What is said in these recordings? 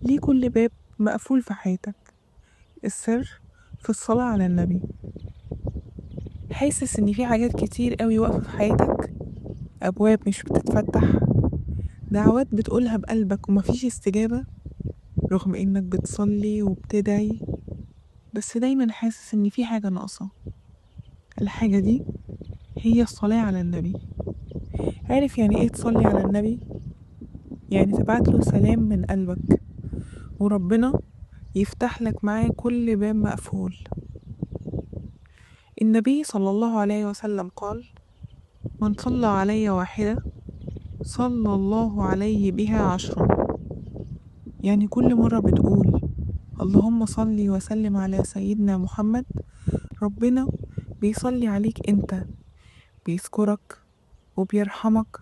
ليه كل باب مقفول في حياتك؟ السر في الصلاة على النبي. حاسس إن في حاجات كتير قوي واقفة في حياتك، أبواب مش بتتفتح، دعوات بتقولها بقلبك ومفيش استجابة رغم إنك بتصلي وبتدعي، بس دايما حاسس إن في حاجة ناقصة. الحاجة دي هي الصلاة على النبي. عارف يعني إيه تصلي على النبي؟ يعني تبعتله سلام من قلبك، وربنا يفتح لك معاه كل باب مقفول. النبي صلى الله عليه وسلم قال: من صلى علي واحدة صلى الله عليه بها 10. يعني كل مرة بتقول اللهم صل وسلم على سيدنا محمد، ربنا بيصلي عليك انت، بيذكرك وبيرحمك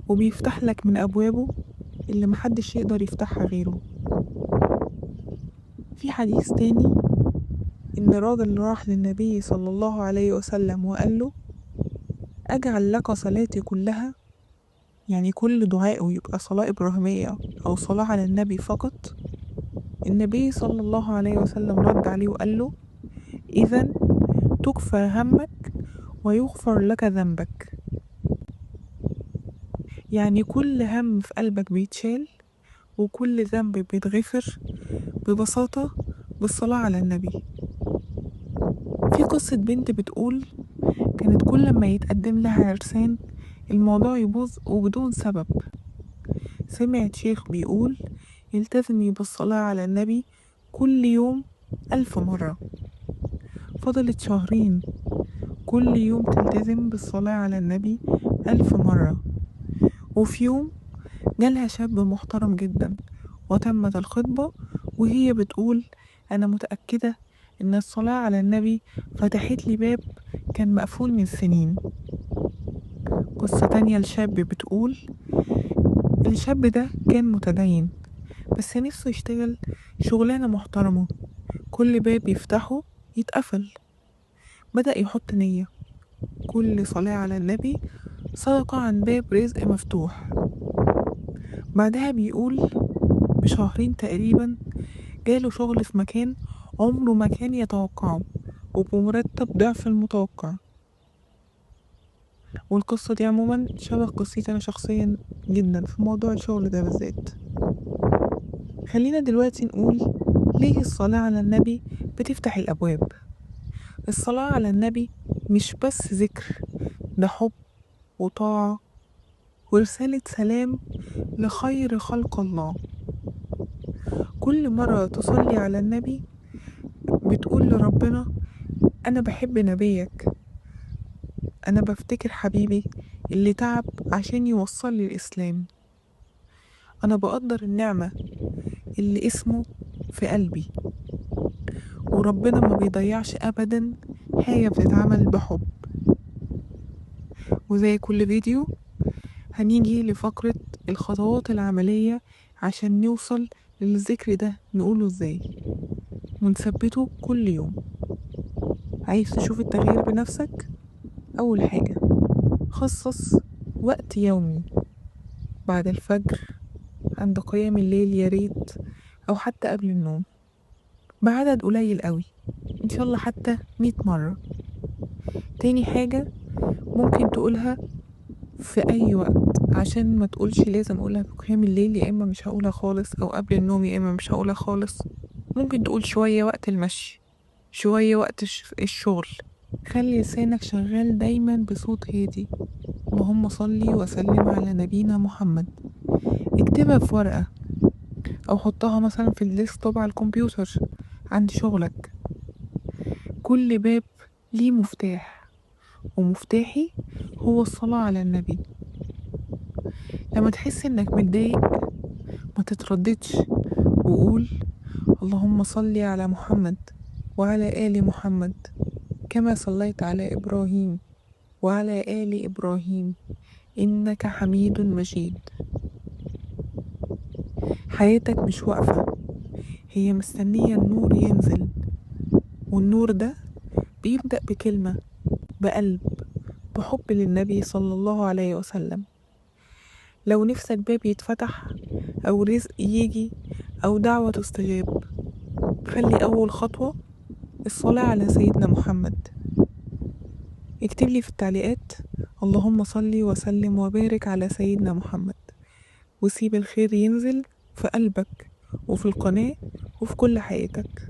وبيفتح لك من أبوابه اللي محدش يقدر يفتحها غيره. في حديث تاني إن راجل راح للنبي صلى الله عليه وسلم وقال له: أجعل لك صلاتي كلها؟ يعني كل دعائه يبقى صلاة إبراهيمية أو صلاة على النبي فقط؟ النبي صلى الله عليه وسلم رد عليه وقال له: إذن تكفى همك ويغفر لك ذنبك. يعني كل هم في قلبك بيتشال وكل ذنب بيتغفر ببساطة بالصلاة على النبي. في قصة بنت بتقول كانت كل ما يتقدم لها عرسان الموضوع يبوظ وبدون سبب. سمعت شيخ بيقول: التزمي بالصلاة على النبي كل يوم 1000 مرة. فضلت شهرين كل يوم تلتزم بالصلاة على النبي 1000 مرة. وفي يوم جالها شاب محترم جدا وتمت الخطبة وهي بتقول: أنا متأكدة إن الصلاة على النبي فتحت لي باب كان مقفول من سنين. قصة تانية لشاب بتقول: الشاب ده كان متدين بس نفسه يشتغل شغلانة محترمة، كل باب يفتحه يتقفل. بدأ يحط نية، كل صلاة على النبي صدقة عن باب رزق مفتوح. بعدها بيقول بشهرين تقريبا جاله شغل في مكان عمره ما كان يتوقعه وبمرتب ضعف المتوقع. والقصة دي عموما شبه قصتي أنا شخصيا جدا في موضوع الشغل ده بالذات. خلينا دلوقتي نقول ليه الصلاة على النبي بتفتح الأبواب. الصلاة على النبي مش بس ذكر، ده حب وطاعة ورسالة سلام لخير خلق الله. كل مرة تصلي على النبي بتقول لربنا: أنا بحب نبيك، أنا بفتكر حبيبي اللي تعب عشان يوصل لي الإسلام، أنا بقدر النعمة اللي اسمه في قلبي. وربنا ما بيضيعش أبدا حاجة بتتعمل بحب. وزي كل فيديو هنيجي لفقرة الخطوات العملية عشان نوصل للذكر ده نقوله ازاي ونثبته كل يوم. عايز تشوف التغيير بنفسك؟ أول حاجة خصص وقت يومي بعد الفجر، عند قيام الليل يا ريت، أو حتى قبل النوم بعدد قليل قوي، إن شاء الله حتى 100 مرة. تاني حاجة ممكن تقولها في أي وقت عشان ما تقولش لازم أقولها في قيام الليل يا إما مش هقولها خالص، أو قبل النوم يا إما مش هقولها خالص. ممكن تقول شوية وقت المشي، شوية وقت الشغل. خلي لسانك شغال دايما بصوت هادي: اللهم صلي وسلم على نبينا محمد. اكتبها في ورقة أو حطها مثلا في الديسكتوب على الكمبيوتر عند شغلك. كل باب ليه مفتاح، ومفتاحي هو الصلاة على النبي. لما تحس انك متضايق ما تترددش وقول: اللهم صل على محمد وعلى آل محمد كما صليت على إبراهيم وعلى آل إبراهيم إنك حميد مجيد. حياتك مش واقفة، هي مستنية النور ينزل، والنور ده بيبدأ بكلمة، بقلب، بحب للنبي صلى الله عليه وسلم. لو نفسك باب يتفتح أو رزق يجي أو دعوة تستجاب، خلي أول خطوة الصلاة على سيدنا محمد. اكتب لي في التعليقات اللهم صلي وسلم وبارك على سيدنا محمد، وسيب الخير ينزل في قلبك وفي القناة وفي كل حياتك.